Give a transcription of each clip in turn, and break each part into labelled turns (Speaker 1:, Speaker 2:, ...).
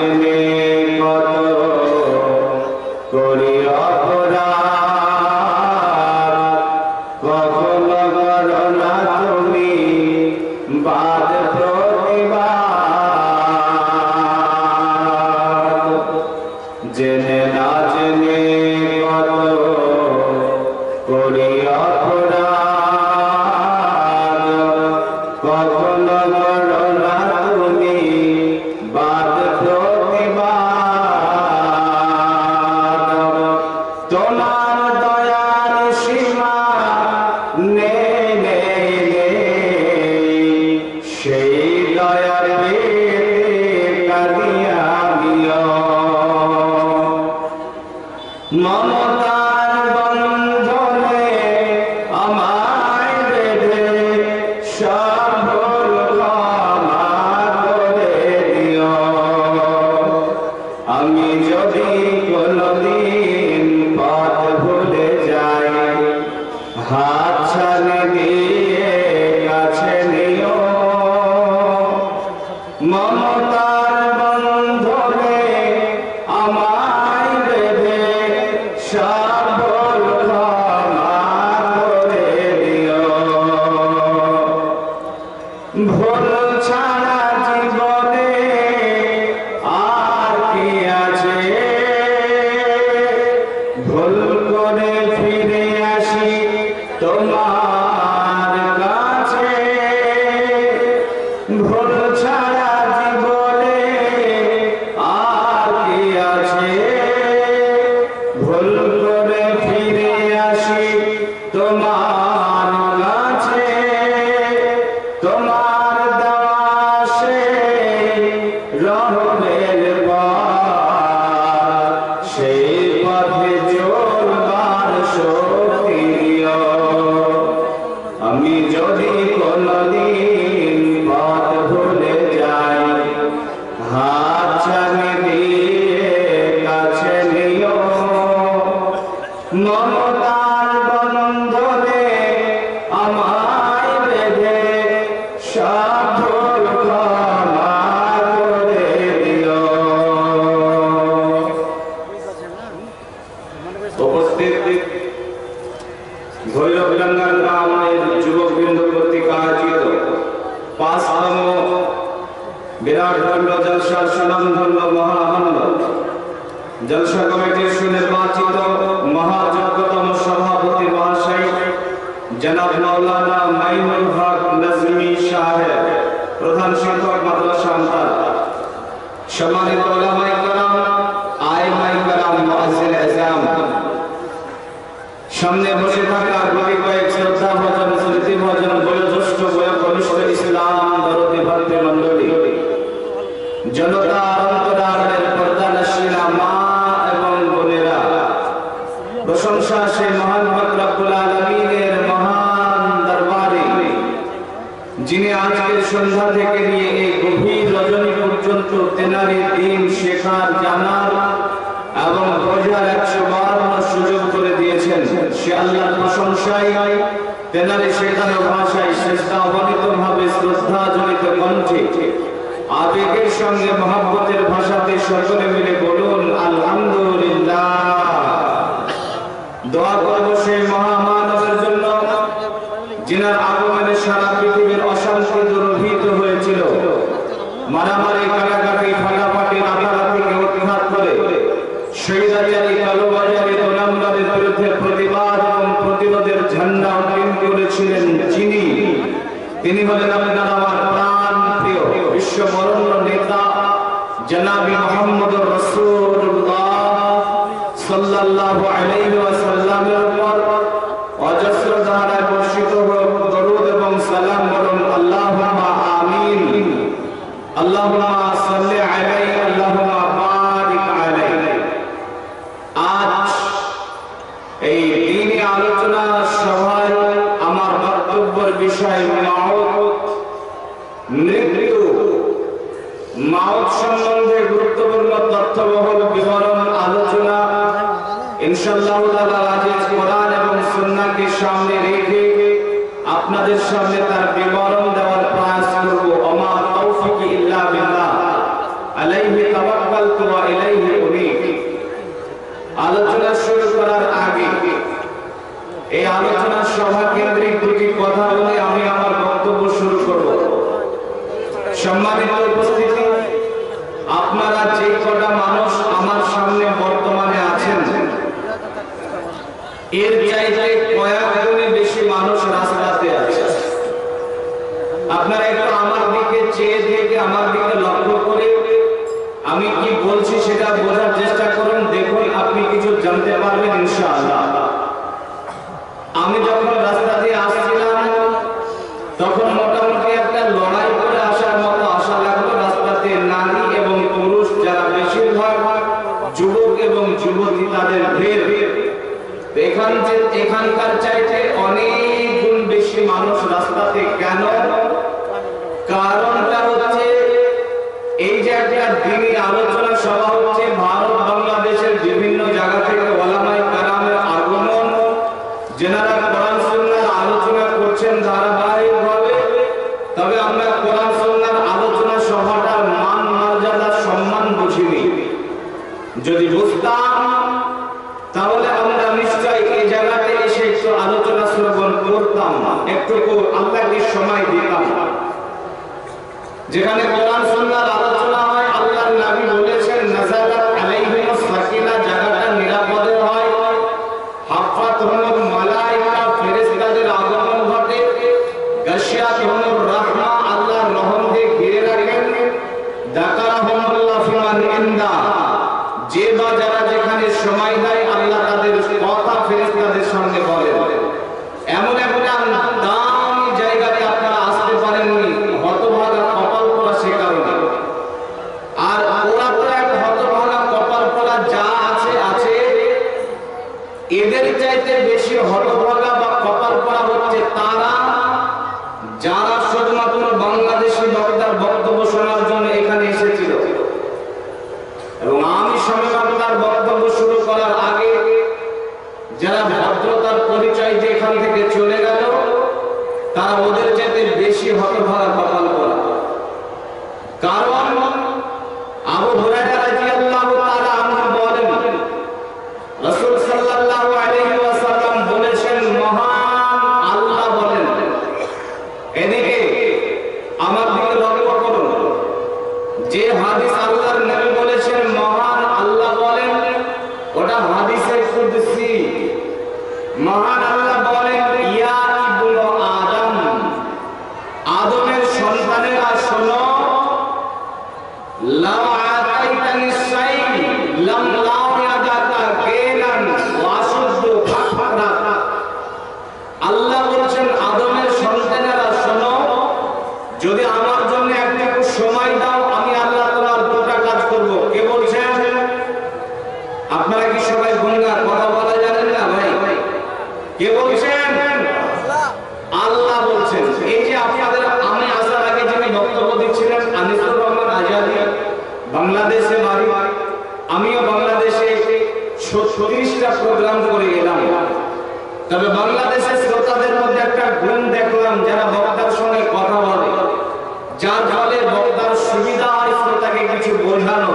Speaker 1: জেনে কত করি অপরাধ, কখনো করো না তুমি বাদ প্রতিবাদ। জেনে না জেনে কত করি অপরাধ, কখনো করো না তুমি বাদ প্রতিবাদ। তোমার দয়ার সীমা নেই নেই নেই, সেই দয়ার পেতে কাঁদি আমিও। মমতার বন্ধনে আমায় বেঁধে সব ভুল ক্ষমা করে দিও। আমি যদি কোনদিন পথ ভুলে যাই, হাত ছাড়ে দিয়ে কাছে নিও। মমতার বন্ধনে আমায় বেঁধে সব ভুল ক্ষমা করে দিও। ভুল ছাড়া জীবনে আর কি আছে, ভুল করে ফিরে আসি তোমার কাছে। ভুল ছাড়া জীবনে আর কি আছে, ভুল করে ফিরে আসি তোমার কাছে। তোমার দেওয়া সেই রহমের পথ, সেই পথে চলবার শক্তি দিও। আমি যদি কোনদিন পথ ভুলে যাই, হাত ছাড়ে দিয়ে কাছে নিও। মমতার বন্ধনে আমায় বেঁধে সব ভুল ক্ষমা করে দিও। উপস্থিত ভৈরবডাঙ্গার গ্রামের যুবকবৃন্দ কর্তৃক আয়োজিত ৫তম বিরাট খণ্ড জলসার সুনামধন্য মহাআনন্দ জলসা কমিটির সুনির্বাচিত মহাযোগ্যতম সভাপতি মহাশয় জনাব মাওলানা মাইনুল হক নজমি সাহেব, প্রধান শিক্ষক মাদ্রাসা আমতার, সম্মানিত উলামায়ে কেরাম, আইমায়ে কেরাম, মুআজ্জিন আযম, সামনে বসে থাকা গুটি কয়েক শ্রদ্ধাভাজন, স্মৃতিভাজন, বয়োজ্যেষ্ঠ বয়োকনিষ্ঠ ইসলাম দরদি ভাতৃমণ্ডলী, জনতা অন্তরালের পর্দানশীলা মা এবং বোনেরা, প্রশংসা সেই মহান রব্বুল আলামিনের মহান দরবারে, যিনি আজকের সন্ধ্যা থেকে নিয়ে এই গভীর রজনী পর্যন্ত তেনারই দ্বীন শেখার, জানার এবং বোঝার ১৫২ সুযোগ করে দিয়েছেন। সে আল্লাহর প্রশংসায় তেনারই শেখানো ভাষায় শ্রেষ্ঠ অবনীত ভাবে শ্রদ্ধাজনিত কণ্ঠে আবেগের সঙ্গে মহব্বতের ভাষাতে সকলে মিলে বলুন আলহামদুলিল্লাহ। দোয়া করব সেই মহামানবের জন্য, যিনার আগমনে সারা পৃথিবীর অশান্তি দুর্ভিত হয়েছিল। মারামারি, কাটাকাটি, ফাটাফাটি, রাতারাতিকে উৎখাত করে স্বৈরাচারী, কালোবাজারি, গোলামদের বিরুদ্ধে প্রতিবাদ এবং প্রতিরোধের ঝান্ডা উত্তোলন করেছিলেন যিনি, তিনি হলেন আপনার আমার প্রাণ প্রিয় বিশ্ববরণ্য নেতা জনাবি মুহাম্মদুর রাসূলুল্লাহ সাল্লাল্লাহু আলাইহি ওয়াসাল্লামের উপর অজস্র ধারায় বর্ষিত হোক দরুদ এবং সালাম। বলুন আল্লাহুম্মা আমিন। আল্লাহুম্মা সাল্লি আলাইহি, আল্লাহুম্মা বারিক আলাইহি। আজ এই দ্বীনি আলোচনা সভায় আমার বক্তব্যের বিষয় মাউত, মৃত্যু। মাউত সম্বন্ধে গুরুত্বপূর্ণ তথ্যবহুল বিবরণ আলোচনা ইনশাআল্লাহ তাআলা আজিজ কোরআন এবং সুন্নাহকে সামনে রেখে আপনাদের সামনে তার বিবরণ দেওয়ার প্রয়াস করব। ওমা তৌফিকি ইল্লা বিল্লাহ, আলাইহি তাওয়াক্কাল তাওয়াক্কালতু ওয়া ইলাইহি উনীব। আলোচনা শুরু করার আগে এই আলোচনা সভা কেন্দ্রিক দুটি কথা বলে আমি আমার বক্তব্য শুরু করব। সম্মানিত উপস্থিতি, আপনারা যে কটা মানুষ আমার সামনে বর্তমানে আছেন, এর চাইতে কয়েক গুণে বেশি মানুষ রাস্তাতে আছে। আপনারা একটু আমার দিকে চেয়ে থেকে আমার দিকে লক্ষ্য করে আমি কি বলছি সেটা বোঝার চেষ্টা করুন। দেখুন, আপনি কিছু জানতে পারবেন ইনশাআল্লাহ। আমি যখন রাস্তা দিয়ে আসছিলাম তখন মোটামুটি একটা লড়াই করে আসার মতো আশা লাগলো। রাস্তাতে নারী এবং পুরুষ যারা বেশিরভাগ যুবক এবং যুবতী, তাদের ভিড় এখানকার চাইতে অনেক গুণ বেশি মানুষ রাস্তাতে। কেন? কারণটা হচ্ছে এই যে একটা দিনই আলোচনা সভা হচ্ছে, ভারত বাংলাদেশের বিভিন্ন জায়গা থেকে ওলামায়ে কেরামের আগমন, যারা কোরআন সুন্নাহর আলোচনা করছেন ধারাবাহিকভাবে। তবে আমরা কোরআন সুন্নাহর আলোচনা সভাটার মান মর্যাদা সম্মান বুঝিনি। যদি বুঝতাম তাহলে আমরা নিশ্চয়ই এই জায়গাতে এসে একটু আলোচনা শ্রবণ করতাম, একটু আল্লাহকে সময় দিতাম। যেখানে কোরআন সুন্নাহর আলোচনা হয়, আল্লাহর নবী বলেছেন নাযালাত আলাইহিমুস সাকিনা, জায়গাটা নিরাপদে হয়। হাফাতুহুল মালায়েকা, ফেরেশতাদের আগমন ঘটে। গাশিয়াতুহুর রাহমা, আল্লাহর রহম দিয়ে ঘিরে রাখেন। যাকারাহুমুল্লাহু ফিমান ইনদা, যে বা যারা যেখানে সময় দেয় আল্লাহ তাদের কথা ফেরেশতাদের সামনে বলেন। এমন একটা দামি জায়গাতে আপনারা আসতে পারেননি, হতভাগা কপাল পোড়া সে কারণে। আর ওরা তো এক হতভাগা কপাল পোড়া যা আছে আছে, এদের চাইতে বেশি হতভাগা বা কপাল পোড়া হচ্ছে তারা যারা শুধুমাত্র বাংলাদেশি বক্তার বক্তব্য শোনার জন্য এখানে এসেছিল। এবং আমি সমাজতার বক্তব্য শুরু করার আগে যারা ভদ্রতার পরিচয় দিয়ে এখান থেকে চলে গেল, তারা ওদের চাইতে বেশি হতভাগা কপাল পোড়া। কারণ আবু হুরায়রা রাদিয়াল্লাহু তাআলা আনহু বলেন, রাসূল সাল্লাল্লাহু আলাইহি ওয়াসাল্লাম বলেছেন, মহান আল্লাহ বলেন। এদিকে আমার দিকে লক্ষ্য করুন, যে হাদিস আল্লাহর নবী বলেছেন মহান আল্লাহ বলেন, ওটা হাদিসে কুদসি। মহান আল্লাহ বলেন, ইয়া ইবনু আদম, আদমের সন্তানেরা শোনো, লাউ আতাইতানি শাই লাম লাউ ইয়াদাকা গিনান ওয়া আশুদ্দু ফাকরা। আল্লাহ বলেছেন, আদমের সন্তানেরা শোনো, যদি আমার জন্য একটু সময় দাও, আমি আল্লাহ তোমার দুটো কাজ করব। কে বলছেন? আপনারা কি সবাই গুণগান কথা বলা জানেন না ভাই? কে বলছেন? আল্লাহ বলছেন। এই যে আপনাদের আমি আসার আগে যিনি বক্তব্য দিচ্ছিলেন আনিসুর রহমান আজাদি, বাংলাদেশে বাড়ি, আমিও বাংলাদেশে 36টা প্রোগ্রাম করে এলাম। তবে বাংলাদেশের শ্রোতাদের মধ্যে একটা গুণ দেখলাম, যারা বক্তার সঙ্গে কথা বলে, যার ফলে বক্তার সুবিধা হয় শ্রোতাকে কিছু বোঝানো।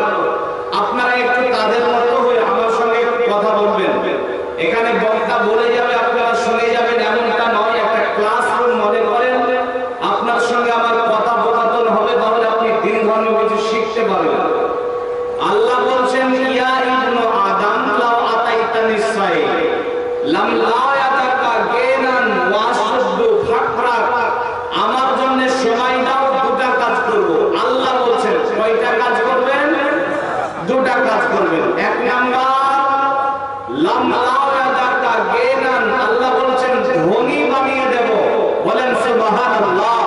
Speaker 1: আপনারা একটু তাদের মতো হয়ে আমার সঙ্গে কথা বলবেন। এখানে বক্তা বলে যাবে, আপনারা শুনে যাবেন, এমনটা নয়। একটা ক্লাসরুম মনে করেন, আপনার সঙ্গে আমার কথা বোঝাতন হবে, তাহলে আপনি দিন ধর্ম কিছু শিখতে পারবেন। আল্লাহ বলছেন, ইয়া ইবনু আদম লাউ আতাইতানি শাই লাম লাউ ইয়াদাকা গিনান ওয়া আশুদ্দু ফাকরা। আমার জন্য সময় দাও, দুটা কাজ করব। আল্লাহ বলছেন কয়টা কাজ করবেন? দুটা কাজ করবেন। এক নাম্বার, লাম লাউ ইয়াদাকা গিনান, আল্লাহ বলছেন ধনী বানিয়ে দেব। বলেন সুবহানাল্লাহ।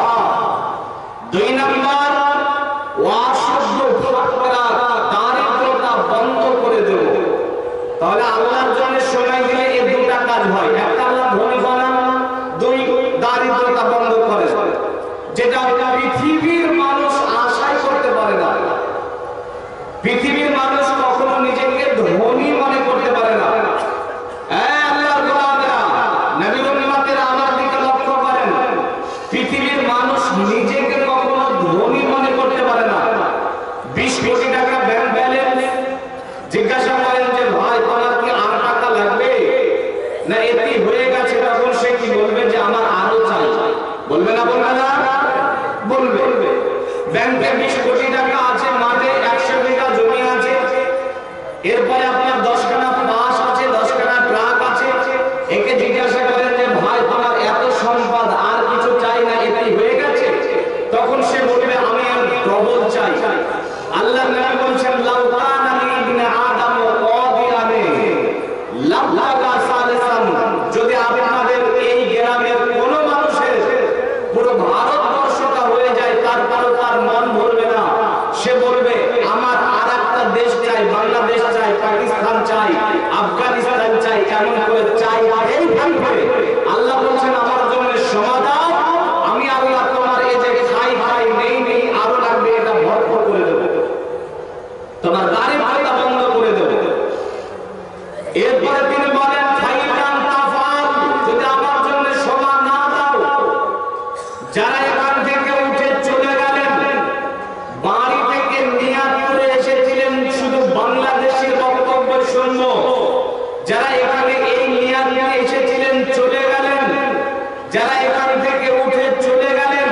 Speaker 1: দুই নাম্বার, ওয়া আশুদ্দু ফাকরা, দারিদ্রতা বন্ধ করে দেব। তাহলে আল্লাহর জন্য সময় দিলে এই দুটা কাজ হয়। এরপরে আপনার 10খানা বাস আছে, 10খানা ট্রাক আছে। একে জিজ্ঞাসা করেন যে ভাই তোমার এত সম্পদ আর কিছু চাই না, এটাই হয়ে গেছে? তখন সে বলবে আমি আর ডবল চাই। আল্লাহ নবী বলেন লাউ কানা লি ইবনে আদম কাদিরানে লাবলাগা সালিসান, যদি আপনাদের এই গ্রামের কোন মানুষের পুরো ভারতবর্ষটা হয়ে যায় তারপরও তার মন ভরবে না, সে বলবে আমার আরেকটা দেশ চাই, বাংলাদেশ চাই, পাকিস্তান চাই, আফগানিস্তান চাই, এমন করে চাই। এই ভাবে আল্লাহ বলেন আমার জন্য সমাধান, আমি আল্লাহ তোমার এই যে খাই খাই নেই নেই আরো লাগবে এটা ভরপুর করে দেব, তোমার দারিদ্রতা বন্ধ করে দেব। এরপরে তিনি বলেন ফাইলাম তাফাল, যদি আমার জন্য সময় না দাও, যারা এখান থেকে উঠে চলে গেলেন, বাড়ি থেকে নিয়াত করে এসেছিলেন শুধু বাংলাদেশের বক্তব্য শুনবো, যারা এখানে এই নিয়াত নিয়ে এসেছিলেন চলে গেলেন, যারা এখান থেকে উঠে চলে গেলেন,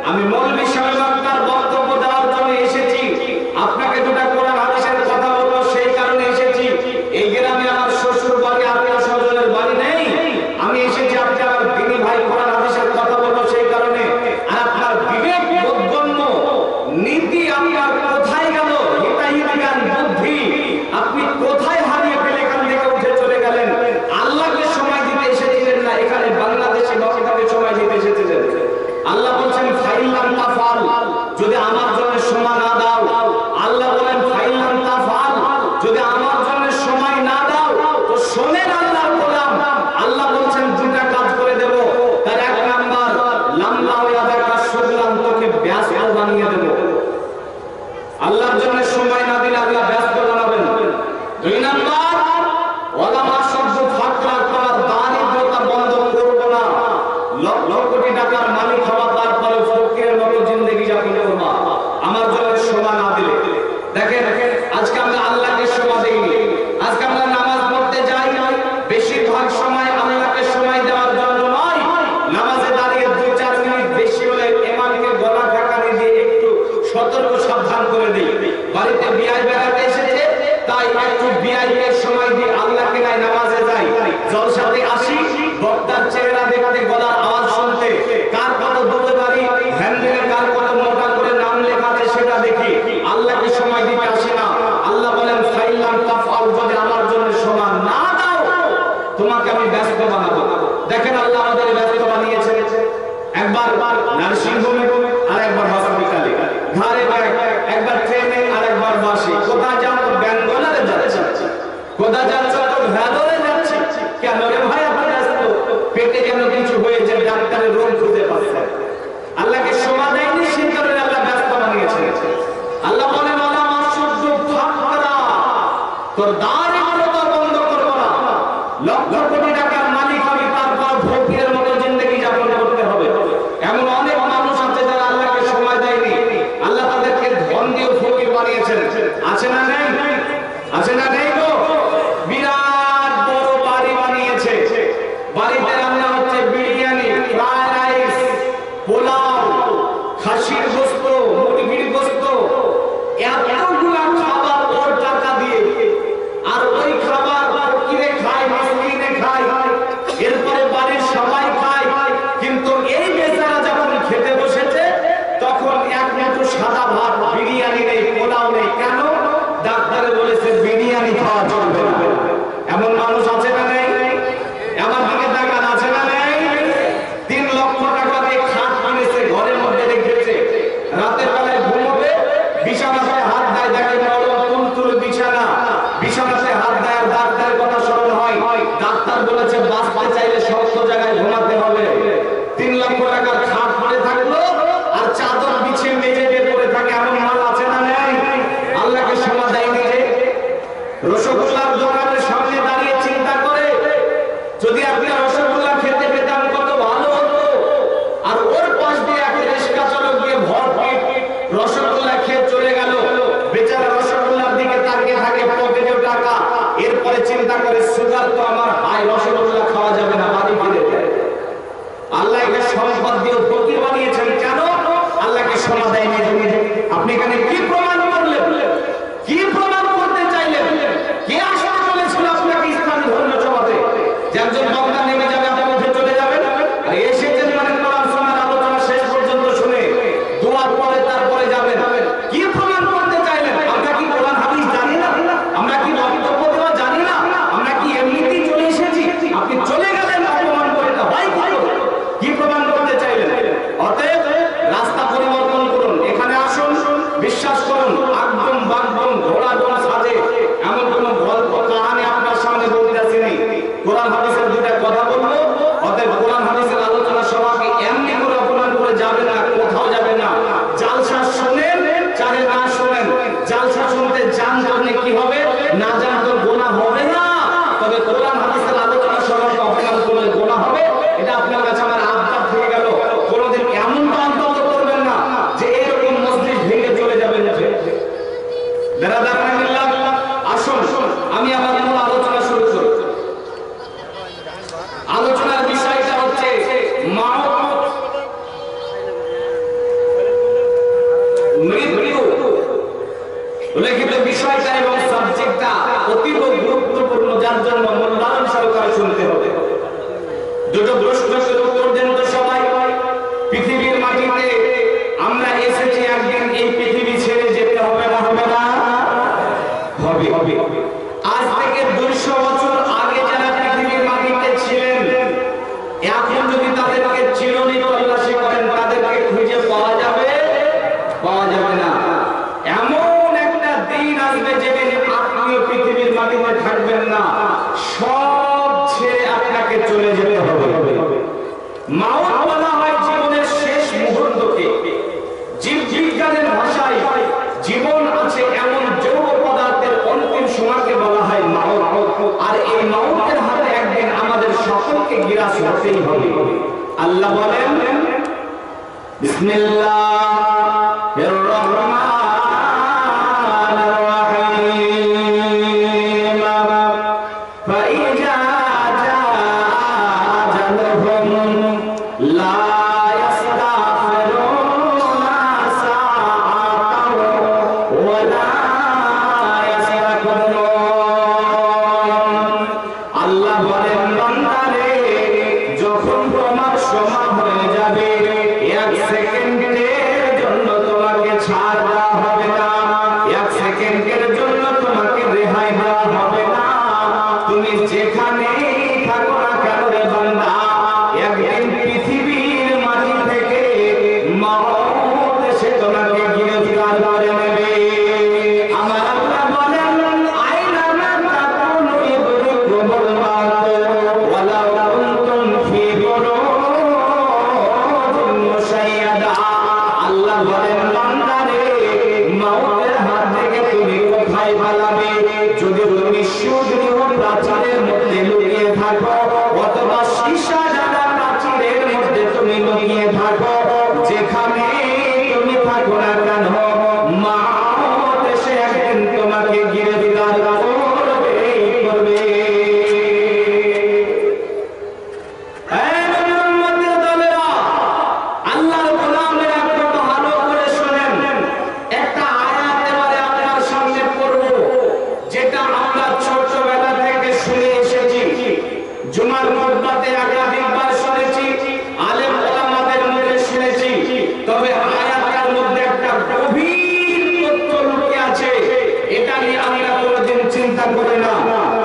Speaker 1: আমি মৌলভী সাহেব আপনার বক্তব্য দেওয়ার জন্য এসেছি, আপনাকে দুটা কোরআন হাদিসের কথা বলবো সেই কারণে এসেছি। এই গ্রামে আমার শ্বশুর বাড়ি, আত্মীয় স্বজনের বাড়ি নেই, আমি এসেছি আপনি আমার দিনী ভাই কোরআন হাদিসের কথা বলবো সেই কারণে। আর আপনার বিবেক বোধগম্য নীতি আপনার কোথায় গেল, হিতাহিত জ্ঞান বুদ্ধি আপনি কোথায় হারিয়ে ফেলে এখান থেকে উঠে চলে গেলেন? আল্লাহকে সময় দিতে এসেছিলেন না, এখানে বাংলাদেশে বক্তাকে সময় দিতে এসেছিলেন। আল্লাহ বলছেন ফাইলাম তাফাল, যদি আমার জন্য সময় না দাও, আল্লাহ বলেন ফাইলাম তাফাল, যদি আমার জন্য সময় না দাও তো শোনেন আল্লাহর গোলাম, আল্লাহ বলছেন দুটা কাজ করে দেব। তার এক নাম্বার লাম্বা ইয়াদাকা শুগলান, তোকে ব্যস্ত বানিয়ে দেব। আল্লাহর জন্য সময় না দিলে আল্লাহ ব্যস্ত বানাবেন। দুই নাম্বার ওয়ালামা শব্দ ফাকরা, তোমার দারিদ্রতা বন্ধ করব না, লক্ষ কোটি টাকার মালিক হওয়া তারপরে ফকিরের মতো জিন্দেগি যাপন করবা আমার জন্য সময় না দিলে। দেখেন আজকে আমরা আল্লাহকে সময় দেইনি, আজকে আমরা নামাজ পড়তে যাই বেশিরভাগ সময় আল্লাহকে সময় দেওয়ার জন্য নয়, নামাজে দাঁড়িয়ে 2-4 মিনিট বেশি হলে ইমামকে গলা ঠেকানি দিয়ে একটু সতর্ক সাবধান করে দিই। বাড়িতে বিয়াই বেড়াতে এসেছে তাই একটু বিয়াইকে সময় দিয়ে আল্লাহকে নাই নামাজে যাই, জলসাতে আসি বক্তার চেহারা দেখতে, গলার আওয়াজ শুনতে, কার কত দূরে বাড়ি, হ্যান্ডেলে কার কত মোটা করে নাম লেখা আছে সেটা দেখি, আল্লাহকে সময় দিতে আসি না। আল্লাহ বলেন ফাইলাম তাফআল, যদি আমার জন্য সময় না দাও তোমাকে আমি ব্যস্ত বানাবো। দেখেন আল্লাহ আমাদের ব্যস্ত বানিয়েছে, একবার নার্সিং হোমে আর একবার হসপিটালে, ঘরে একবার ট্রেনে আর একবার বাসে। কোথায় যাও তো ব্যাঙ্গালোরে যাচ্ছে, কোথায় যাচ্ছে তো ভেলোরে যাচ্ছে। কেন রে ভাই আপনি ব্যস্ত? পেটে কেন কিছু হয়েছে, ডাক্তারের রোগ খুঁজে পাচ্ছে। আল্লাহকে সময় দেয়নি সেই কারণে আল্লাহ ব্যস্ত বানিয়েছে। আল্লাহ বলেন ওয়ালামা শুদ্দু ফাকরা, তোর দারিদ্রতা বন্ধ করব না, লক্ষ কোটি টাকার মালিক হবে তারপর ফকিরের মতো জিন্দেগি যাপন করতে হবে। এমন অনেক মানুষ আছে যারা আল্লাহকে সময় দেয়নি, আল্লাহ তাদেরকে ধন দিয়ে ফকির বানিয়েছেন। আছে না নেই? আছে না নেই? গো বিরাট বড় বাড়ি বানিয়েছে, বাড়িতে রান্না হচ্ছে বিরিয়ানি, ফ্রাইড রাইস, পোলাও, খাসির গোশত, মুরগির গোশত, এতগুলা খাবার ওর টাকা দিয়ে, আর ওই খাবার ফকিরে খায়, মিসকিনে খায়, এরপরে বাড়ির সবাই খায়। কিন্তু এই বেচারা যখন খেতে বসেছে তখন এক মুঠো সাদা ভাত, বিরিয়ানি নেই, পোলাও নেই। কেন? ডাক্তারে বলেছে বিরিয়ানি খাওয়া চলবে না। এমন মানুষ আছে না নেই? আমার দিকে তাকান, আছে না নেই? 3 লক্ষ টাকা দিয়ে খাট কিনেছে, ঘরের মধ্যে রেখেছে, রাতের বেলায় ঘুমোবে, বিছানাতে হাত দেয়, দেখে নরম তুলতুল বিছানা, বিছানাতে হাত দেয়, আর ডাক্তারের কথা স্মরণ হয়, ডাক্তার বলেছে বাঁচতে চাইলে শক্ত জায়গায় ঘুমাতে হবে। 3 লক্ষ টাকার খাট পড়ে থাকলো আর চাদর বিছিয়ে মেঝে দিয়ে পড়ে থাকে। এমন মাল আছে না নেই? আল্লাহকে সময় দেয়নি যে রসগোল্লার দোকানের সামনে দাঁড়িয়ে চিন্তা করে যদি আপনি রসগোল্লা খেতে পেতাম কত ভালো হতো, আর ওর পাশ দিয়ে এক রিক্সা চালক দিয়ে ভরপেট রসগোল্লা খেয়ে চলে গেল, বেচারা রসগোল্লার দিকে তাকিয়ে থাকে, পকেটেও টাকা, এরপরে চিন্তা করে সুগার তো আমার হাই, রসগোল্লা খাওয়া যাবে না, বাড়ি ফিরে যায়। আল্লাহকে সম্পদ দিয়ে ফকির বানিয়েছেন। কেন? আল্লাহকে সময় দেয়নি। আপনি এখানে কি প্রমাণ করলেন? কি প্রমাণ করতে চাইলেন? বেরাদারানিল্লাহ, আসুন আমি আমার মূল আলোচনা শুরু করি। আলোচনার বিষয়টা হচ্ছে মৃত্যু। উল্লেখিত বিষয়টা এবং সাবজেক্টটা অতীব গুরুত্বপূর্ণ, যার জন্য মূল্যায়ন সহকারে শুনতে হবে। দুটো প্রশ্নের উত্তর দেন তো সবাই। পৃথিবীর মাটিতে আমরা এসেছি, একদিন এই পৃথিবী ছেড়ে যেতে হবে না হবে না? হবে। আজ থেকে 200 বছর আগে যারা পৃথিবীর মাটিতে ছিলেন, এখন যদি তাদেরকে চিরনি তল্লাশি করেন, তাদেরকে খুঁজে পাওয়া যাবে? পাওয়া যাবে না। এমন একটা দিন আসবে যেদিন আপনিও পৃথিবীর মাটিতে থাকবেন না, সব ছেড়ে আপনাকে চলে যেতে হবে। মাউত বলা হয় জীবনের শেষ মুহূর্তকে। জীববিজ্ঞানের ভাষায় জীবন আছে এমন জৈব পদার্থের অন্তিম সময়কে বলা হয় মাউত। আর এই মাউতের হাতে একদিন আমাদের সকলকে গ্রাস হতেই হবে। আল্লাহ বলেন, বিসমিল্লাহির রহমানির রহিম, ফাইজা জাআজালহুম লা ইস্তাগফিরুনা সাআতাও ওয়া লা ইস্তাগফিরুন। আল্লাহ বলেন, বান্দারে, যখন তোমার সময় হয়ে যাবে, এক সেকেন্ডের জন্য তোমাকে ছাড় দেওয়া হবে না, এক সেকেন্ডের জন্য তোমাকে রেহাই দেওয়া হবে না। তুমি যেখানেই থাকো না কেন রে বান্দা, একদিন পৃথিবীর মাটি থেকে মওত এসে তোমাকে গ্রেফতার করে নেবে। আমার আল্লাহ বলেন, আইনা মা তাকুনু ইদরিকুমুল মাউত ওয়ালাউ কুনতুম ফি বুরুজিন মুশাইয়াদা। আল্লাহ বলেন, বান্দারে, মওতের হাত থেকে তুমি কোথায় পালাবে? যদি তুমি সুদৃঢ় প্রাচীরের মধ্যে লুকিয়ে থাকো, অথবা সীসা ঢালা প্রাচীরের মধ্যে তুমি লুকিয়ে থাকো, যেখানে তুমি থাকো না কেন, মওত এসে একদিন তোমাকে গ্রেফতার করবে। এই মুহাম্মদের দলেরা, আল্লাহর গোলামেরা, একটু ভালো করে শুনেন। একটা আয়াত এবারে আপনার সামনে পড়ব, যেটা আমরা ছোটবেলা থেকে শুনে এসেছি, জুমার খুতবাতে একাধিকবার শুনেছি, আলেম ওলামাদের মুখে শুনেছি। তবে আয়াতটার মধ্যে একটা গভীর তথ্য লুকিয়ে আছে, এটা নিয়ে আমরা কোনোদিন চিন্তা করি না।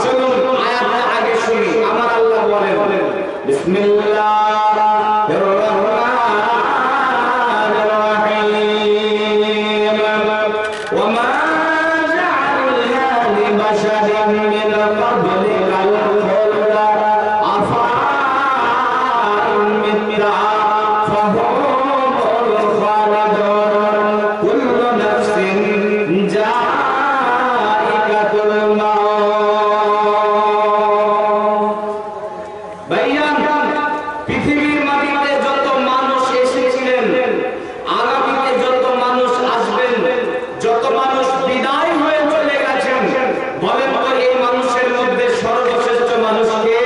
Speaker 1: চলুন আয়াতটা আগে শুনি। আমার আল্লাহ বলেন, বিসমিল্লাহির রহমানির রহিম, ওয়া মা জাআলনা লিবাশারিন মিন ক্বাবলিকাল খুলদ আফা ইন মিত্তা ফাহুমুল খালিদুন কুল্লু নাফসিন যায়িকাতুল মাউত। ভাইয়া, পৃথিবীর মাটিতে যত মানুষ এসেছিলেন, আগামীতে যত মানুষ আসবেন, যত মানুষ বিদায় হয়ে চলে গেছেন, বলেন তো এই মানুষের মধ্যে সর্বশ্রেষ্ঠ মানুষ কে?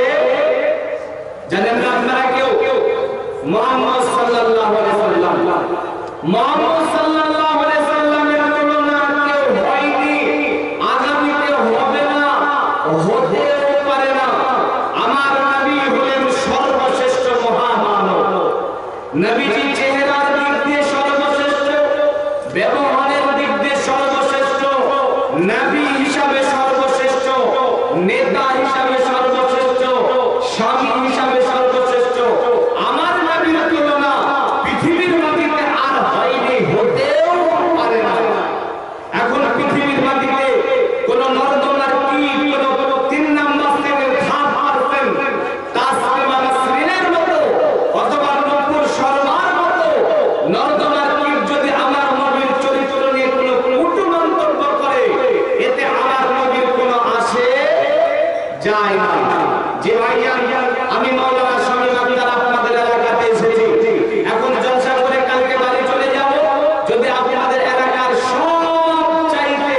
Speaker 1: জানেন না আপনারা কেউ? মুহাম্মদ সাল্লাল্লাহু আলাইহি সাল্লাম। মুহাম্মদ সাল্লাল্লাহু আলাইহি সাল্লামের তুলনা কেউ হয়নি, আগামীতে হবে না, হতেও পারে না। আমার নবী হলেন সর্বশ্রেষ্ঠ মহামানব। নবীজি চেহারার দিক দিয়ে সর্বশ্রেষ্ঠ, ব্যবহারের দিক দিয়ে সর্বশ্রেষ্ঠ, নবী হিসাবে সর্বশ্রেষ্ঠ, নেতা হিসাবে সর্বশ্রেষ্ঠ, স্বামী হিসাবে সর্বশ্রেষ্ঠ। আমার নবীর তুলনা পৃথিবীর মাটিতে আর হয়নি, হতেও পারে না। এখন পৃথিবীর মাটিতে কোন নর্দমার কীট, কোন 3 নাম্বার থেকে ধাপ মারতেন, তাসলিমা নাসরিনের মতো অথবা নূপুর শর্মার মতো নর্দমার কীট যদি আমার নবীর চরিত্র নিয়ে কোনো কটু মন্তব্য করে, এতে আমার নবীর কোনো আসে যায় না। যে ভাইয়া, আমি মাওলানা শামীম আক্তার আপনাদের এলাকাতে এসেছি, এখন জলসা করে কালকে বাড়ি চলে যাব। যদি আপনাদের এলাকার সব চাইতে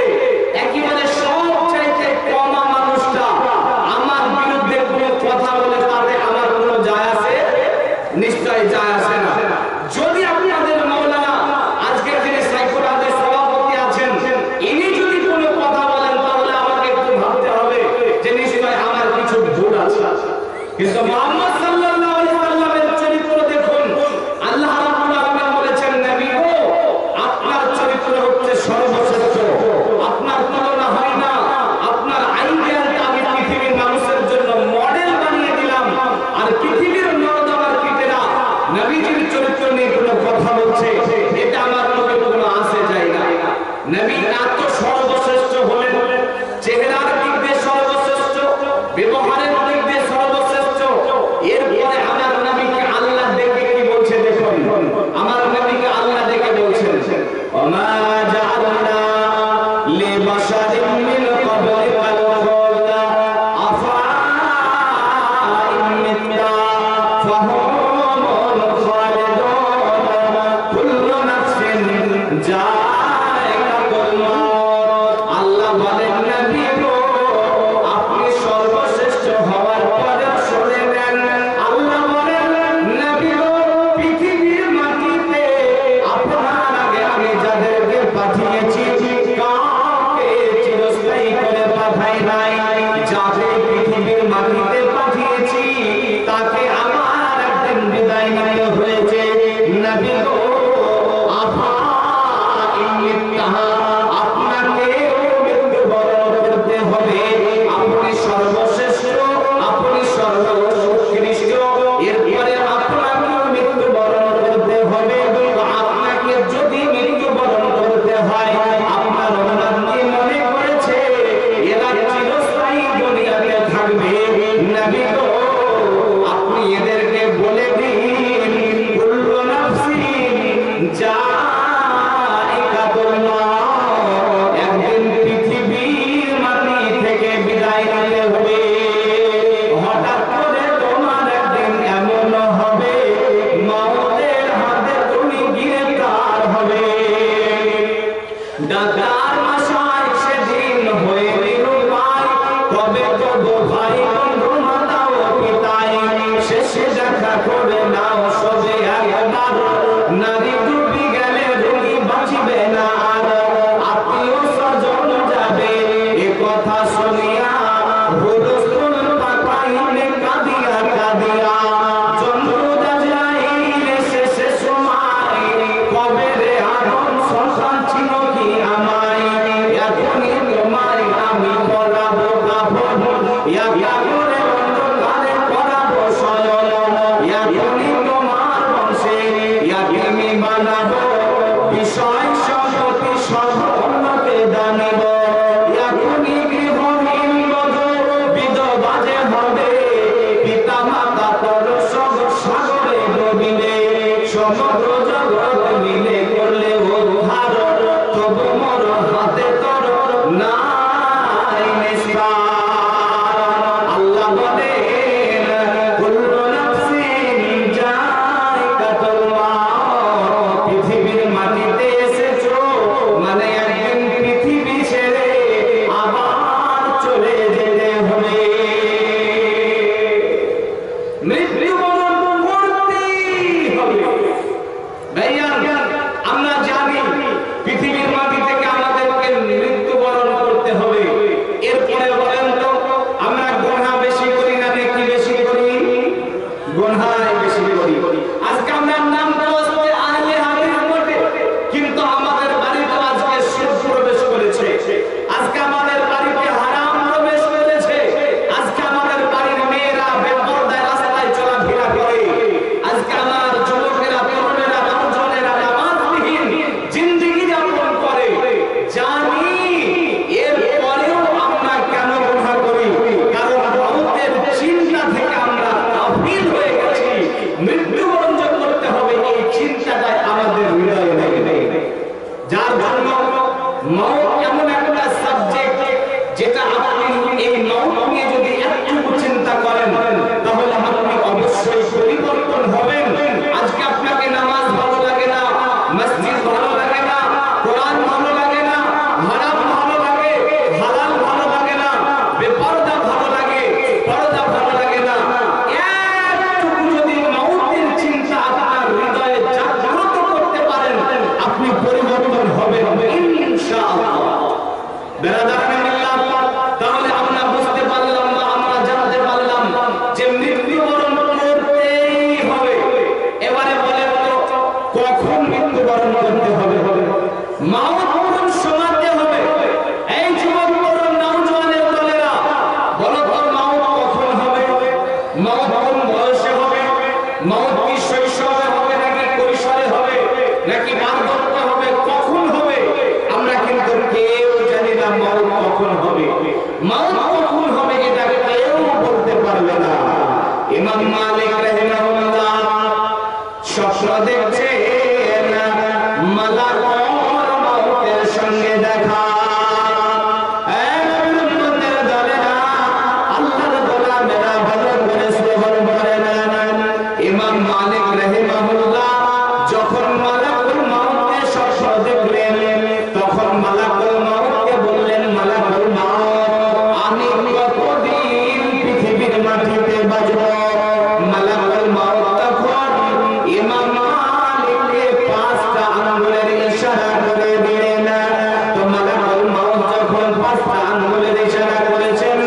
Speaker 1: আঙ্গুলের ইশারা করেছেন।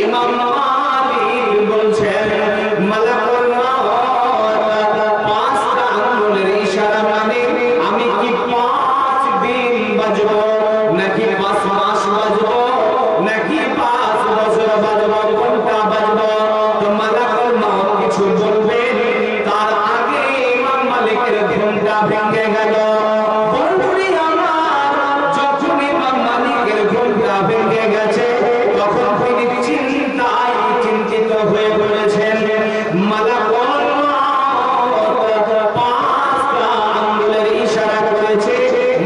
Speaker 1: ইমাম মালিক বলছেন মালাকুল মউত পাঁচটা আঙ্গুলের ইশারা মানে আমি কি 5 দিন বাজবো নাকি 5 মাস বাজবো নাকি 5 বছর বাজবো, কোনটা বাজবো? তো মালাকুল মউত কিছু বলবেন, তার আগে ইমাম মালিকের ঘুমটা ভেঙে গেল। বন্ধুরি আমার, যখন ইমাম মালিকের ঘুমটা ভেঙে গেছে তখন তিনি চিন্তায় চিন্তিত হয়ে পড়েছেন। মালাকুল মউত পাঁচটা আঙ্গুলের ইশারা করেছে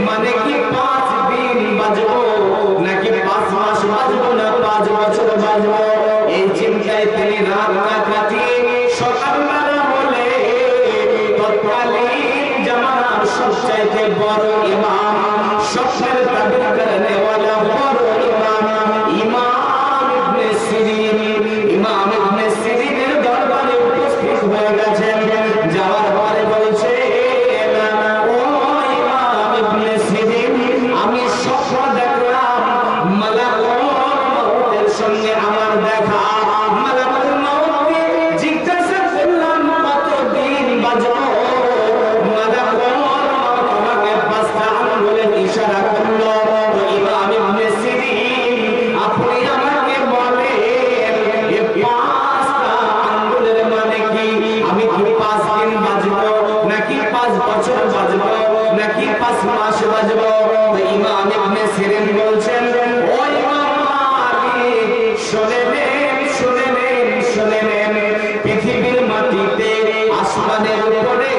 Speaker 1: মানে কি 5 দিন বাজবো নাকি 5 মাস বাজবো না 5 বছর বাজবো? এই চিন্তায় তিনি রাত কাটিয়ে সকালবেলা হলে তৎকালীন জামানার সবচাইতে বড় ইমাম, স্বপ্নের তাবির করনে ওয়ালা বড় ইমাম, ইমাম ইবনে সিরিন, ইমাম ইবনে সিরিনের দরবারে উপস্থিত হয়ে গেছেন। যাওয়ার পরে বলছে, ও ইমাম ইবনে সিরিন, আমি স্বপ্ন দেখলাম মালাকুল মউতের সঙ্গে আমার দেখা। মালাকুল মউতকে জিজ্ঞাসা করলাম কতদিন বাজবো? মালাকুল মউত আমাকে 5টা আঙ্গুলের ইশারা করলো। ইমাম ইবনে সিরিন, আপনি আমাকে বলেন এই 5টা আঙ্গুলের মানে কি? আমি কি 5 দিন বাজবো নাকি 5 বছর বাজবো নাকি 5 মাস বাজবো? ইমাম ইবনে সিরিন বলছেন, ও ইমাম মালিক, শুনে নেন, শুনে নেন, শুনে নেন, পৃথিবীর মাটিতে, আসমানের উপরে,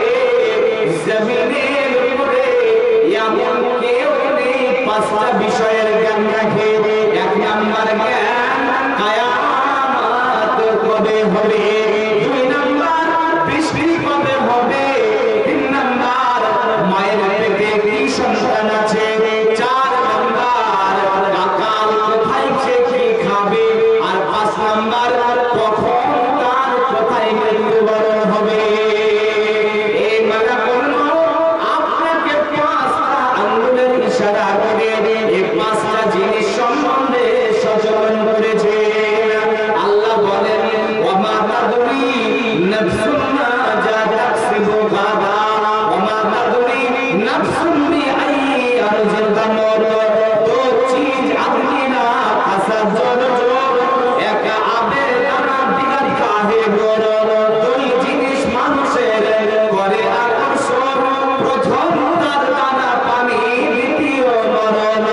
Speaker 1: জমিনের উপরে এমন কেউ নেই 5টা বিষয়ের জ্ঞান রাখে। 1 নাম্বার জ্ঞান কিয়ামত কবে হবে, 2 নাম্বার বৃষ্টি কবে হবে, 3 নাম্বার মায়ের পেটে কি সন্তান আছে, 4 নাম্বার আকাল কোথায় কি খাবে, আর 5 নাম্বার কখন তার কোথায় মৃত্যুবরণ হবে। এই মালাকুল মউত আপনাকে 5টা আঙ্গুলের ইশারা করে এই 5টা জিনিস সম্বন্ধে সচেতন করেছে। আল্লাহ বলেন, ওয়া মা তাদরি নাফসুন মাযা তাকসিবু গাদা, ওয়া মা তাদরি নাফসুন বিআইয়ি আরজিন তামুত। তো চीज आदमी ना खासा जोर जोर एक आबे दाना दिगार काहे गोर। দুই জিনিস মানুষের করে আকর্ষণ, প্রথম তার দানা পানি, দ্বিতীয় মরণ।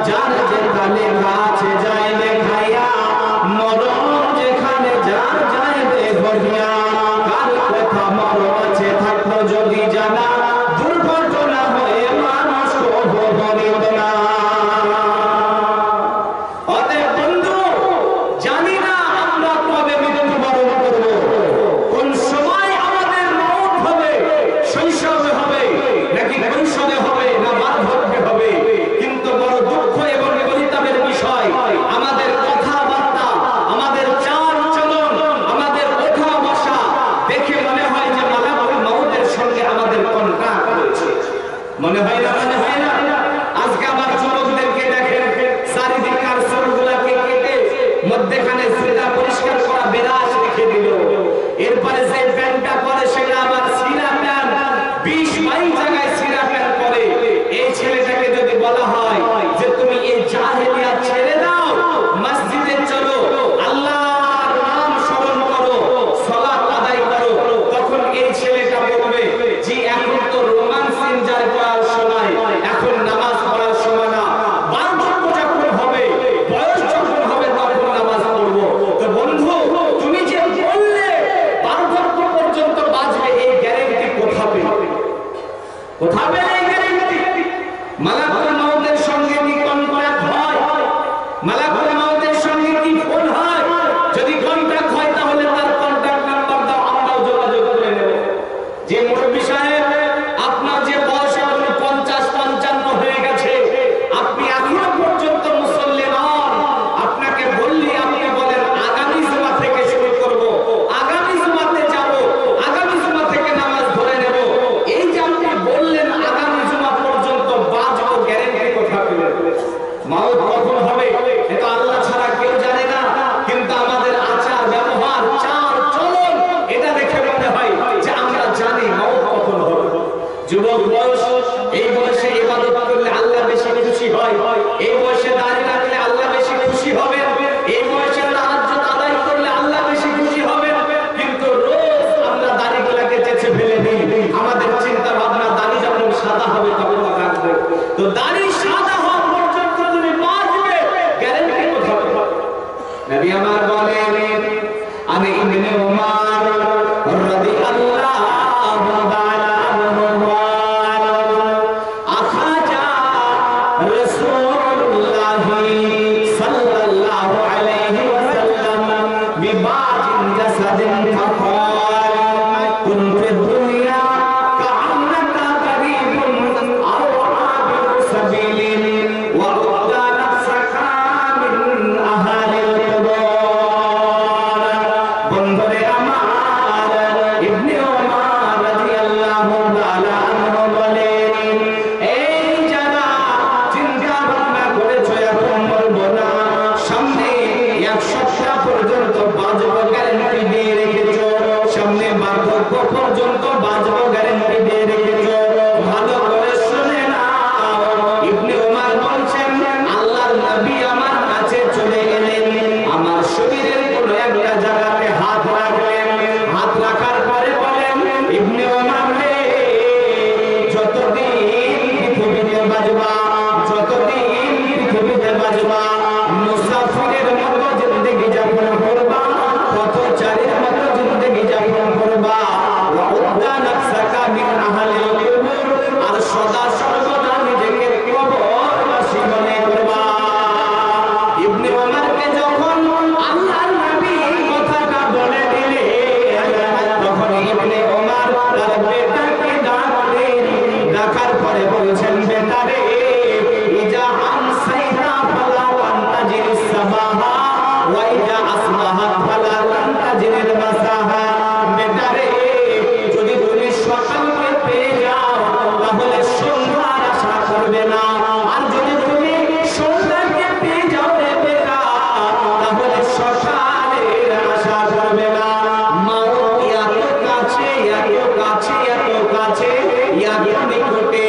Speaker 1: যার যেখানে আছে যাইবে খাইয়া, মরণ যেখানে যার যাইবে ঘটিয়া। কার কথা মরণ আছে থাকলো যদি জানা, দুর্ঘটনা হয়ে মানুষ কবো বলিত না। অতএব বন্ধু, জানি না আমরা কবে মৃত্যুবরণ করব, কোন সময় আমাদের মওত হবে, শৈশবে হবে নাকি কৈশোরে হবে না বার্ধক্যে হবে। কিন্তু বড় দুঃখ এবং পরিতাপের বিষয়, আমাদের কথাবার্তা, আমাদের চাল চলন, আমাদের ওঠা বসা দেখে মনে হয় যে মালাকুল মউতের সঙ্গে আমাদের কন্ট্যাক্ট হয়েছে। মনে হয় না? মনে হয় না? আজকে আবার যুবকদেরকে দেখেন, চারিদিককার চুলগুলাকে কেটে মধ্যখানে জুতা পরিষ্কার করা বেরাস রেখে দিল। এরপরে যে প্যান্টটা পরে সেটা আবার ছিঁড়া প্যান্ট, 20-22 জায়গায় ছিঁড়া প্যান্ট পরে। এই ছেলেটাকে যদি বলা হয় যে তুমি এই জাহেলিয়াত ছেড়ে দাও, মসজিদে চলো, আল্লাহর নাম স্মরণ করো, সালাত আদায় করো, তখন এই ছেলেটা বলবে, জি এখন তো রোমান্স এনজয় করার সময়, এখন নামাজ পড়ার সময় না, বার্ধক্য যখন হবে, বয়স যখন হবে তখন নামাজ পড়বো। তো বন্ধু, তুমি যে বললে বার্ধক্য পর্যন্ত বাঁচবে, এই গ্যারান্টি কোথা পেলে? কোথা পেলে এই গ্যারান্টি? মালাকুল মউতের নবী আমার বলেন আমি ইবনে উমর রাদিয়াল্লাহু তাআলা আনহু আখাজা রাসূলুল্লাহ সাল্লাল্লাহু আলাইহি ওয়াসাল্লাম বিবাজিন জাসাদিন ফাকাল কুনতু দুনিয়া কাআন্নাকা করিবুন আও আবিরু সাবিলিন ওয়া উদ্দা নাফসাকা মিন আহলিল কুবর। বন্ধুরে আমার, ইবনে উমর রাদিয়াল্লাহু তাআলা আনহু বলেন, এই যারা চিন্তা ভাবনা করেছো এখন বলবো না, সামনে এক সপ্তাহ পর্যন্ত বাঁচবো গ্যারান্টি দিয়ে রেখেছো, সামনে বার্ধক্য পর্যন্ত বাঁচবো গ্যারান্টি দিয়ে রেখেছো, ভালো করে শুনে নাও। ইবনে উমর বলছেন, আল্লাহর নবী আমার কাছে চলে এলেন, আমার শরীরের কোনো একটা জায়গাতে হাত রাখলেন, হাত রাখার পরে বলেন, ইবনে উমর রে, যতদিন পৃথিবীতে বাঁচবা, যতদিন পৃথিবীতে বাঁচবা, মুসাফিরের মতো জিন্দেগি যাপন করবা, পথচারীর মতো জিন্দেগি যাপন করবা, ওয়া উদ্দা নাফসাকা মিন আহলিল কুবুর, আর সদা সর্বদা নিজেকে কবরবাসী মনে করবা। ইবনে উমরকে যখন আল্লাহর নবী কথাটা বলে দিলেন, তখন ইবনে উমর তার বেটাকে ডাকলেন, ডাকার পরে বলছেন, বেটা রে, ইজা আমসাইতা ফালা তানতাজিরিস সাবাহা ওয়া ইজা আসবাহাত ফালা তানতাজিরিল মাসাহা। বেটা রে, যদি তুমি সকালকে পেয়ে যাও তাহলে সন্ধ্যার আশা করবে না, আর যদি তুমি সন্ধ্যাকে পেয়ে যাও রে বেটা, তাহলে সকালের আশা করবে না। মওত এত কাছে, এত কাছে, এত কাছে, এত নিকটে,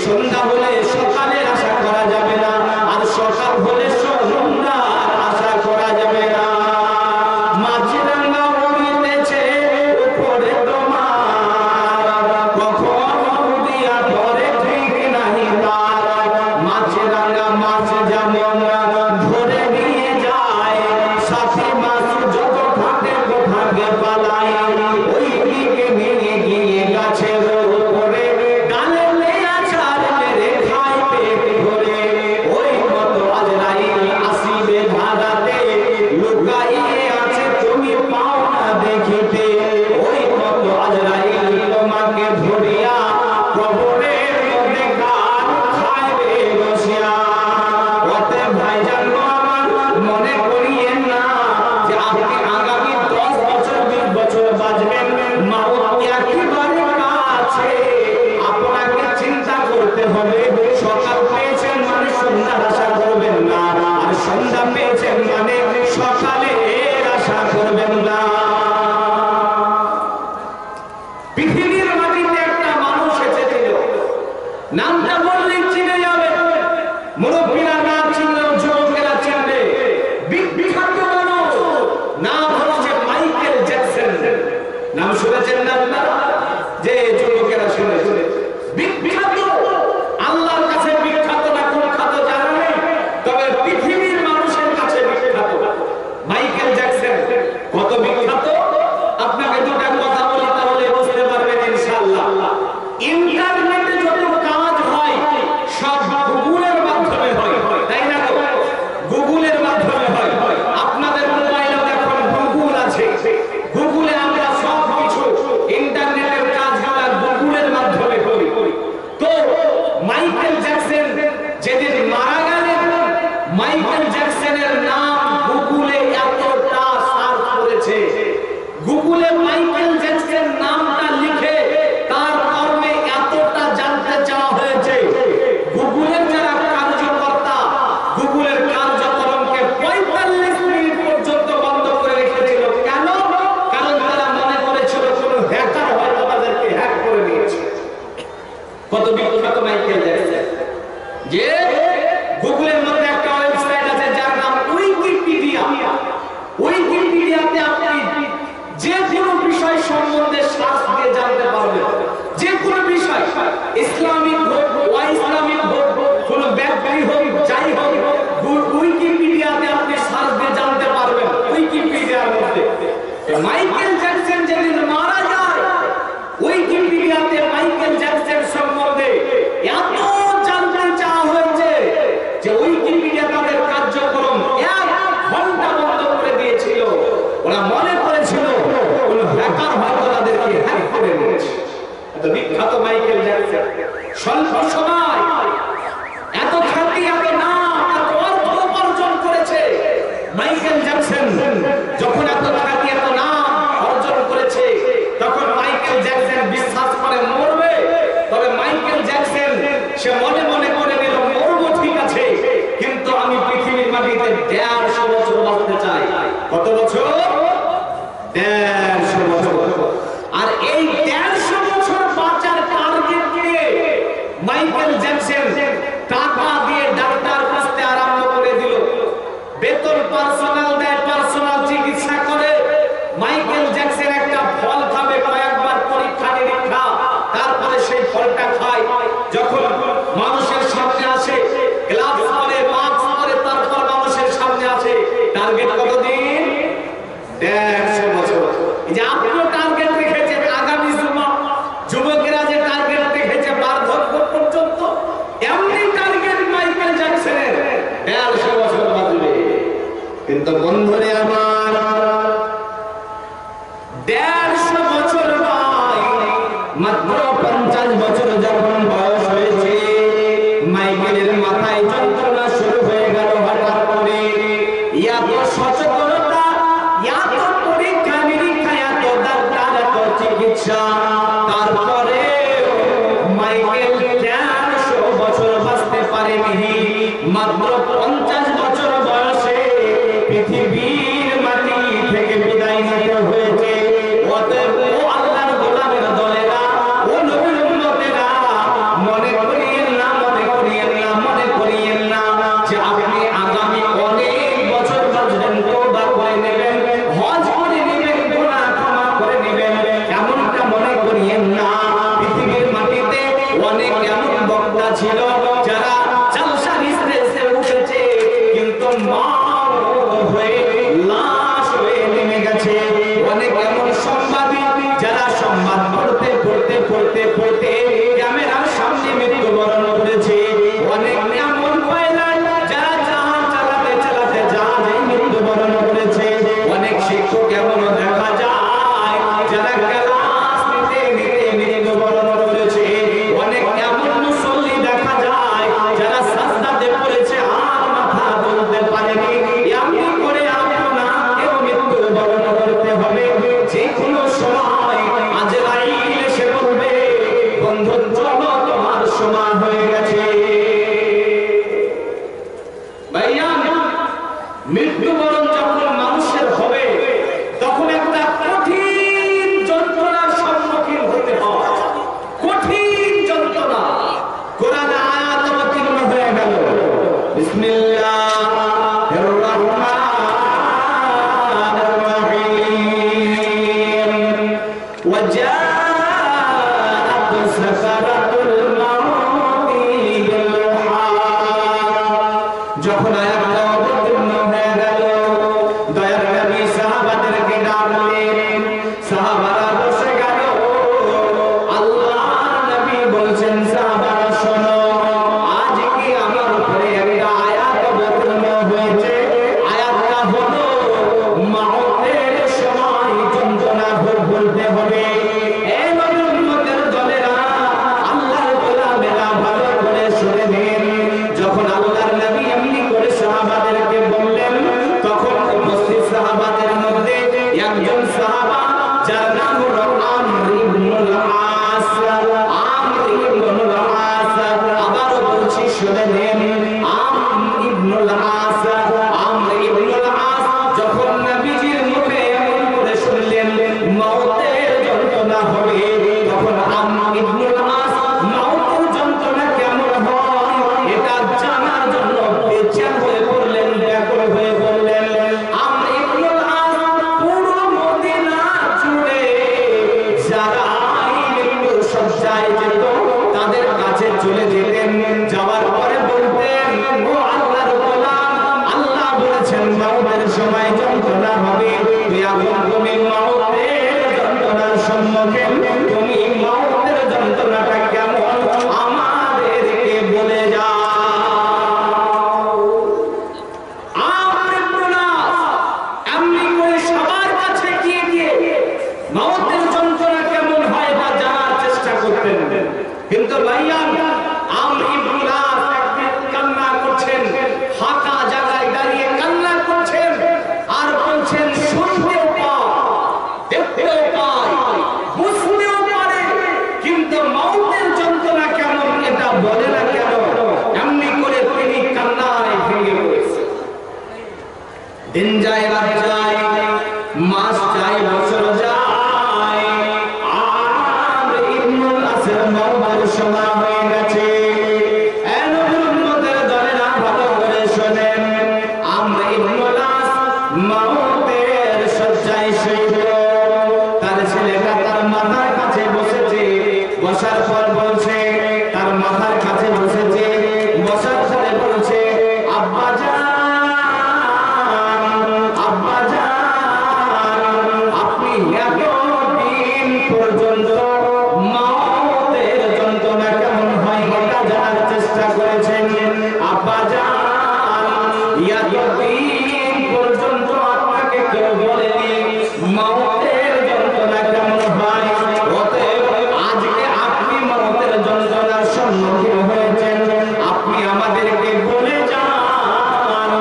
Speaker 1: সন্ধ্যা হলে সকালের আশা করা যাবে না, আর সকাল হলে সন্ধ্যার আশা করা যাবে না। মাঝরাঙ্গা উড়িতেছে বলছেন যখন এত খ্যাতি এত নাম অর্জন করেছে তখন মাইকেল জ্যাকসন বিশ্বাস করে মরবে, তবে মাইকেল জ্যাকসন সে মনে মনে করে নিল মরবো ঠিক আছে, কিন্তু আমি পৃথিবীর মাটিতে 150 বছর বাঁচতে চাই। কত বছর? 150 বছর। আর এই 150 বছর বাঁচার টার্গেট নিয়ে মাইকেল জ্যাকসন টাকা দিয়ে ডাক্তার খুঁজতে আরম্ভ করে দিল, বেতন পার্সোনাল দেয়, পার্সোনাল চিকিৎসা করে। মাইকেল জ্যাকসন একটা ফল খাবে, কয়েকবার পরীক্ষা নিরীক্ষা, তারপরে সেই ফলটা খায়। যখন মানুষের সামনে আসে গ্লাভস পরে, মাস্ক পরে, তারপর মানুষের সামনে আসে, টার্গেট কতদিন? 150 বছর। এই যে আপনিও টার্গেট রেখেছেন, আগামী যুবকেরা যে টার্গেট রেখেছে বার্ধক্য পর্যন্ত, এমনি টার্গেট মাইকেল জ্যাকসনের 150 বছর বাঁচবে। কিন্তু বন্ধুরে আমার 150 বছর নয়, মাত্র 50 বছর যখন বয়স হয়েছে, মাইকেলের মাথায় যন্ত্রণা শুরু হয়ে গেল হঠাৎ করে। এত সচেতনতা, এত পরীক্ষা নিরীক্ষা, এত ডাক্তার, এত চিকিৎসা, তারপরে মাইকেল 150 বছর বাঁচতে পারেনি। মাত্র 50 বছর বয়সে পৃথিবীর মাটি থেকে বিদায় নিতে হয়েছে। অতএব আল্লাহর গোলামের দলেরা, ও নবীর উম্মতেরা, মনে করিয়েন না, মনে করিয়েন না, মনে করিয়েন না যে আপনি আগামী অনেক বছর বাঁচবেন, তওবা করে নেবেন, হজ করে নেবেন, গুনাহ ক্ষমা করে নেবেন, এমনটা মনে করিয়েন না। পৃথিবীর মাটিতে অনেক এমন বক্তা ছিল যারা জালসা স্টেজে উঠেছে, কিন্তু হয়ে লাশ হয়ে নেমে গেছে। অনেক এমন সাংবাদিক যারা সংবাদ পড়তে পড়তে পড়তে পড়তে ক্যামেরার সামনে মৃত্যুবরণ করেছে। অনেক এমন পাইলট যারা জাহাজ চালাতে চালাতে জাহাজে মৃত্যুবরণ করেছে। অনেক শিক্ষক এমন দেখা যায় যারা ক্লাস নিতে নিতে মৃত্যুবরণ করেছে। অনেক এমন মুসল্লি দেখা যায় যারা সাজদাতে পড়েছে আর মাথা তুলতে পারেনি। এমনি করে আপনাকেও মৃত্যুবরণ করতে হবে। যে কোনো সময় আজরাইল এসে বলবে, বন্ধু চলো তোমার সময় হয়ে গেছে। ভাইয়া, মৃত্যুবরণ যখন মানুষের হবে তখন একটা কঠিন যন্ত্রণার সম্মুখীন হতে হয়, কঠিন যন্ত্রণা। কোরআনে আয়াত অবতীর্ণ হয়ে গেল, বিসমিল্লাহির রাহমানির রহিম, ওয়াজাআত সাকারাতুল মাউতি বিল হাক। যখন আয়াতটা অবতীর্ণ হয়ে গেল, দয়ার নবী সাহাবাদেরকে ডাকলেন, সাহাবারা বসে গেল। আল্লাহর নবী বলছেন, সাহাবারা শোনো, আজ কি আমার উপরে একটা আয়াত অবতীর্ণ হয়েছে। আয়াতটা হলো মাউতের সময় যন্ত্রণা ভোগ করতে হবে। এই নবীর উম্মতের দলেরা, আল্লাহর গোলামেরা, ভালো করে শুনে নিন। যখন আল্লাহর নবী এমনি করে সাহাবাদেরকে বললেন, তখন উপস্থিত সাহাবাদের মধ্যে একজন সাহাবা যার নাম হলো আমর ইবনুল আস। আমর ইবনুল আস, আবারও বলছি শুনে নিন, আমর ইবনুল আস। আমর ইবনুল আস যখন নবীজির মুখে এমন করে শুনলেন মওতের যন্ত্রণা হবে, তখন আমর ইবনুল আস মওতের যন্ত্রণা কেমন হয় এটা জানার জন্য বেচেন হয়ে পড়লেন, ব্যাকুল হয়ে পড়লেন। আমর ইবনুল আস পুরো মদিনা জুড়ে যারা মৃত্যু সজ্জায় যেত তাদের কাছে চলে যেতেন। যাওয়ার পরে বলতেন, ও আল্লাহর গোলাম, আল্লাহ বলেছেন মওতের সময় যন্ত্রণা হবে, এখন তুমি মওতের যন্ত্রণার সম্মুখীন, তুমি মওতের যন্ত্রণাটা কেমন আমাদেরকে বলে যাও। আমর ইবনুল আস এমনি করে সবার কাছে গিয়ে গিয়ে মওতের যন্ত্রণা কেমন হয় তা জানার চেষ্টা করতেন। কিন্তু ভাইয়া, আমর ইবনুল আস একদিন কান্না করছেন, ফাঁকা জায়গায় দাঁড়িয়ে কান্না করছেন, আর রাত যায়, মাস যায়, বছর যায়, আর ইবনুল আসের মওতের সময় হয়ে গেছে। নবীর উম্মতের দলেরা ভালো করে শোনেন, আমরা ইবনুল আস মওতের শয্যায় শহীদ। তার ছেলেটা তার মাথার কাছে বসেছে, বসার পর বলছে, তার মাথার কাছে বসেছে, বসার পরে বলছে, আব্বা জান, আব্বা জান, আপনি এতদিন পর্যন্ত মওতের যন্ত্রণা কেমন হয় এটা জানার চেষ্টা করেছেন। আব্বা জান, এতদিন পর্যন্ত আপনাকে কেউ বলেনি মওতের যন্ত্রণা কেমন হয়, অতএব আজকে আপনি মওতের যন্ত্রণার সম্মুখীন হয়েছেন, আপনি আমাদেরকে বলে যান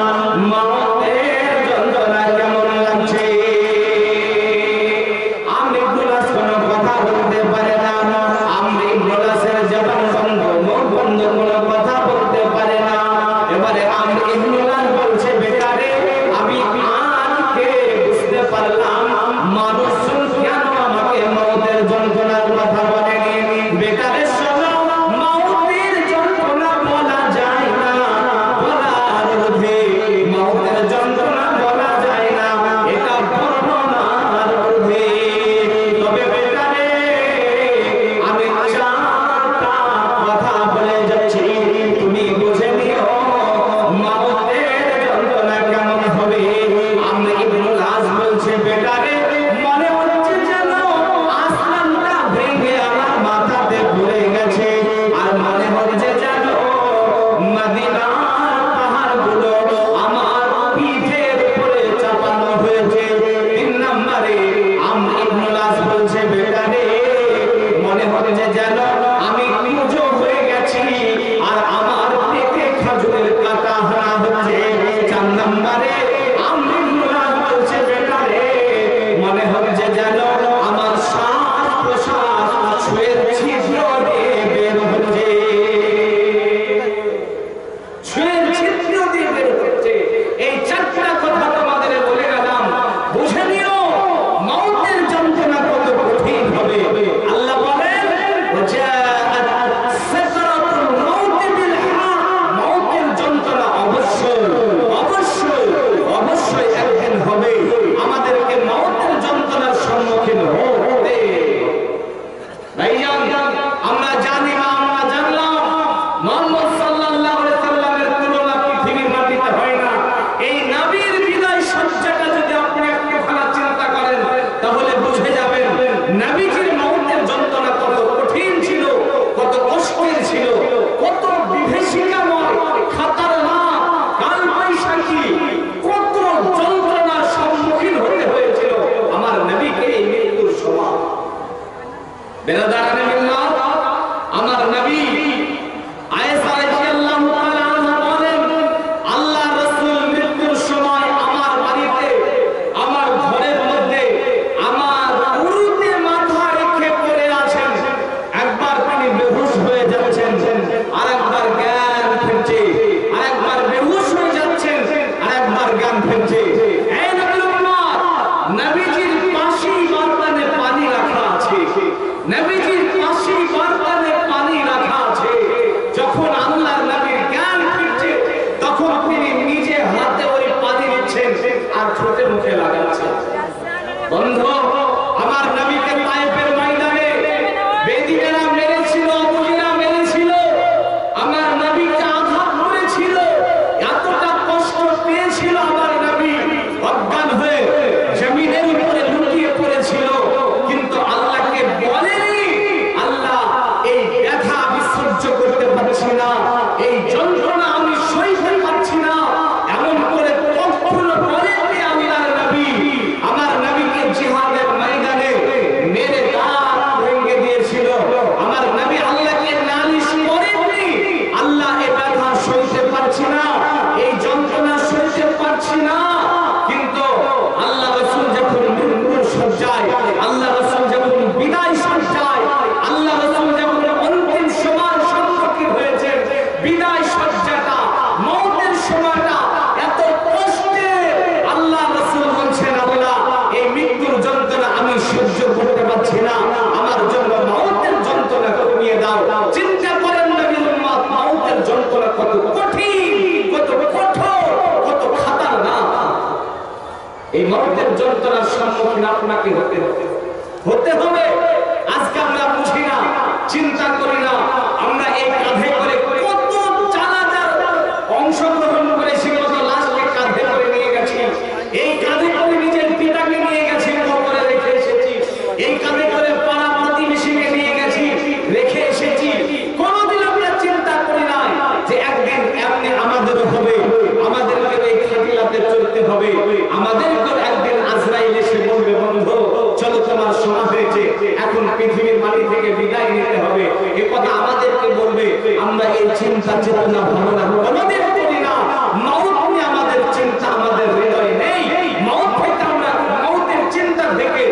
Speaker 1: মওতের যন্ত্রণা কেমন লাগছে। আমি ইবনুল আস কোনো কথা বলতে পারে না, আমি ইবনুল আসের জবান বন্ধ, মুখ বন্ধ, কোনো কথা বলতে পারে না। এবারে আমি ইবনুল আস বলছে, বেটারে আমি আজকে বুঝতে পারলাম মানুষ কেন আমাকে মওতের যন্ত্রণার কথা বলেনি। বেটারে শোনো, মওতের যন্ত্রণা বলা যায় না, বলার ঊর্ধ্বে মওতের যন্ত্রণা বলা যায় না, এটা বর্ণনার ঊর্ধ্বে। তবে বেটারে আমি চারটা কথা বলে যাচ্ছি, তুমি বুঝে নিও মওতের যন্ত্রণা কেমন হবে। আমরা ইবনুল আস বলছে, বেটারে মনে হচ্ছে যেন আসমানটা ভেঙে আমার মাথাতে পড়ে গেছে, আর মনে হচ্ছে যেন মদিনার পাহাড়গুলো আমার পিঠের উপরে চাপানো হয়েছে। 3 নম্বরে আমরা ইবনুল আস বলছে, বেটারে মনে হচ্ছে যেন আমি কুঁজো হয়ে গেছি আর আমার পেটে খেজুরের কাঁটা হানা হচ্ছে। 4 নম্বরে আমরা ইবনুল আস বলছে, বেটারে মনে হচ্ছে যেন আমার শ্বাস প্রশ্বাস ছুঁয়ের ছিদ্র দিয়ে বের হচ্ছে, ছুঁয়ের ছিদ্র দিয়ে বের হচ্ছে। এই 4টা কথা তোমাদের বলে গেলাম, বুঝে নিও মওতের যন্ত্রণা কত কঠিন হবে। আল্লাহ বলেন, সাকরাতুল মওত বিল হক, মওতের যন্ত্রণা অবশ্যই অবশ্যই অবশ্যই একদিন হবে, আমাদেরকে মওতের যন্ত্রণার সম্মুখীন হতে। ভাইজান, আমরা জানি না, আমরা জানলাম মুহাম্মদ সাল্লাল্লাহু আলাইহি সাল্লামের তুলনা পৃথিবীর মাটিতে হয় না। এই নবীর বিদায় সজ্জাটা যদি আপনি একটুখানি চিন্তা করেন, তাহলে বুঝে যাবেন নবীজির মওতের যন্ত্রণা কত কঠিন ছিল, কত কষ্টের ছিল, কত বিভীষিকাময়, খতরনাক, কালবৈশাখী, কত যন্ত্রণার সম্মুখীন হতে হয়েছিল আমার নবীকে এই মৃত্যুর সময়। বেরাদারানে মিল্লাত, আমার নবী আয়েশা রাদিয়াল্লাহু তাআলা আনহা বলেন, আল্লাহর রাসূল মৃত্যুর সময় আমার বাড়িতে, আমার ঘরের মধ্যে, আমার উরুতে মাথা রেখে পড়ে আছেন। একবার তিনি বেহুশ হয়ে যাচ্ছেন, আরেকবার জ্ঞান ফিরছে, আরেকবার বেহুশ হয়ে যাচ্ছেন, আরেকবার জ্ঞান ফিরছে। এই নবীর উম্মত, নবীজির পাশেই বর্তমানে পানি রাখা আছে, নবীজির পাশেই বর্তমানে পানি রাখা আছে। যখন আল্লাহর নবীর জ্ঞান ফিরছে, তখন তিনি নিজে হাতে ওই পানি নিচ্ছেন আর ঠোঁটে মুখে লাগাচ্ছেন। বন্ধু, আমার নবীকে তায়েফের ময়দানে বেদীরা মেরেছিল, আবুজিরা মেরেছিল, আমার নবীকে আঘাত করেছিল, এতটা কষ্ট পেয়েছিল আমার নবী, অজ্ঞান হয়ে জমিনের উপরে লুটিয়ে পড়েছিল, কিন্তু আল্লাহকে বলেনি, আল্লাহ এই ব্যথা আমি সহ্য করতে পারছি না, এই যন্ত্রণা আমি সইতে পারছি না, এমন করে কখনো বলেননি আল্লাহর নবী। আমার নবীকে জিহাদ এই মরণের যন্ত্রণার সম্মুখীন আপনাকে হতে হবে। আজকে আমরা বুঝি না, চিন্তা করি না, আমরা এই কাঁধে করে কত জানাজার অংশগ্রহণ করেছি, কত লাশকে কাঁধে করে নিয়ে গেছি, এই কাঁধে করে নিজের পিতাকে নিয়ে গেছি, কবরে রেখে এসেছি, এই কাঁধে করে পাড়া প্রতিবেশীকে নিয়ে গেছি, রেখে এসেছি। কোনদিন আমরা চিন্তা করি না যে একদিন এমনি আমাদেরও হবে, আমাদেরকে এই খাটিলাতে চলতে হবে, আমাদেরকে একদিন আজরাইল এসে বলবে, বন্ধু চলো তোমার সময় হয়েছে, এখন পৃথিবীর মাটি থেকে বিদায় নিতে হবে। এ কথা আমাদেরকে বলবে। আমরা এই চিন্তা চেতনা ভাবনা কোনদিন করি না। মউত নিয়ে আমাদের চিন্তা আমাদের হৃদয়ে নেই। মউত থেকে আমরা মউতের চিন্তা থেকে